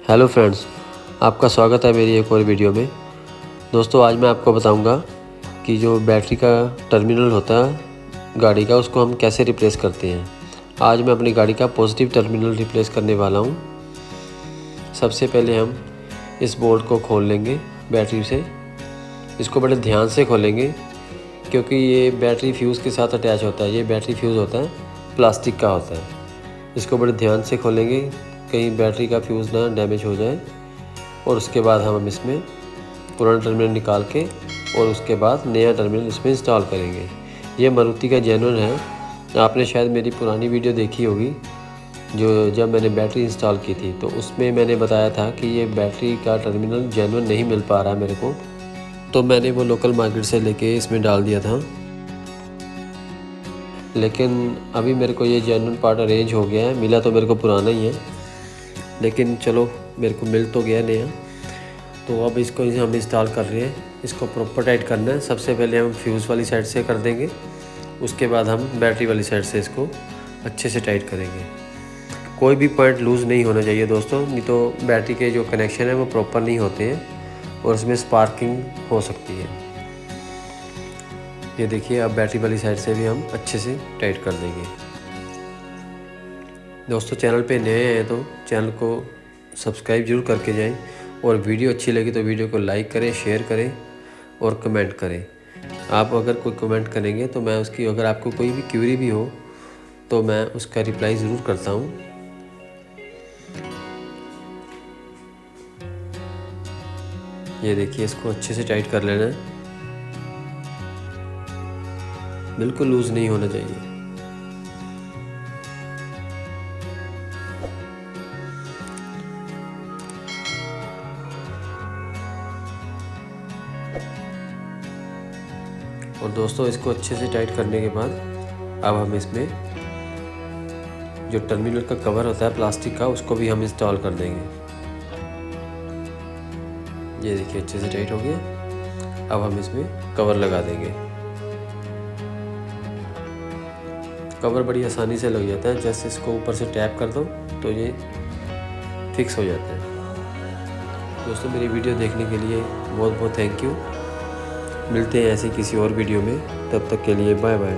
Hello friends, आपका स्वागत है मेरी एक और वीडियो में। दोस्तों, आज मैं आपको बताऊंगा कि जो बैटरी का टर्मिनल होता है गाड़ी का, उसको हम कैसे रिप्लेस करते हैं। आज मैं अपनी गाड़ी का पॉजिटिव टर्मिनल रिप्लेस करने वाला हूं। सबसे पहले हम इस बोल्ट को खोल लेंगे बैटरी से। इसको बड़े ध्यान से खोलेंगे क्योंकि ये बैटरी फ्यूज़ के साथ अटैच होता है। ये बैटरी फ्यूज़ होता है, प्लास्टिक का होता है। इसको बड़े ध्यान से खोलेंगे, कहीं बैटरी का फ्यूज़ ना डैमेज हो जाए। और उसके बाद हम इसमें पुराना टर्मिनल निकाल के और उसके बाद नया टर्मिनल इसमें इंस्टॉल करेंगे। ये मारुति का जेन्युइन है। आपने शायद मेरी पुरानी वीडियो देखी होगी, जो जब मैंने बैटरी इंस्टॉल की थी, तो उसमें मैंने बताया था कि ये बैटरी का टर्मिनल जेन्युइन नहीं मिल पा रहा है मेरे को, तो मैंने वो लोकल मार्केट से लेके इसमें डाल दिया था। लेकिन अभी मेरे को ये जेन्युइन पार्ट अरेंज हो गया है। मिला तो मेरे को पुराना ही है, लेकिन चलो मेरे को मिल तो गया नया। तो अब इसको हम इंस्टॉल कर रहे हैं। इसको प्रॉपर टाइट करना है। सबसे पहले हम फ्यूज़ वाली साइड से कर देंगे, उसके बाद हम बैटरी वाली साइड से इसको अच्छे से टाइट करेंगे। कोई भी पॉइंट लूज़ नहीं होना चाहिए दोस्तों, नहीं तो बैटरी के जो कनेक्शन है वो प्रॉपर नहीं होते हैं और इसमें स्पार्किंग हो सकती है। ये देखिए, अब बैटरी वाली साइड से भी हम अच्छे से टाइट कर देंगे। दोस्तों, चैनल पे नए हैं तो चैनल को सब्सक्राइब जरूर करके जाएं, और वीडियो अच्छी लगी तो वीडियो को लाइक करें, शेयर करें और कमेंट करें। आप अगर कोई कमेंट करेंगे तो मैं उसकी, अगर आपको कोई भी क्वेरी भी हो तो मैं उसका रिप्लाई ज़रूर करता हूँ। ये देखिए, इसको अच्छे से टाइट कर लेना है। बिल्कुल लूज़ नहीं होना चाहिए। और दोस्तों, इसको अच्छे से टाइट करने के बाद अब हम इसमें जो टर्मिनल का कवर होता है प्लास्टिक का, उसको भी हम इंस्टॉल कर देंगे। ये देखिए, अच्छे से टाइट हो गया। अब हम इसमें कवर लगा देंगे। कवर बड़ी आसानी से लग जाता है। जैसे इसको ऊपर से टैप कर दो तो ये फिक्स हो जाता है। दोस्तों, मेरी वीडियो देखने के लिए बहुत बहुत थैंक यू। मिलते हैं ऐसे किसी और वीडियो में। तब तक के लिए बाय बाय।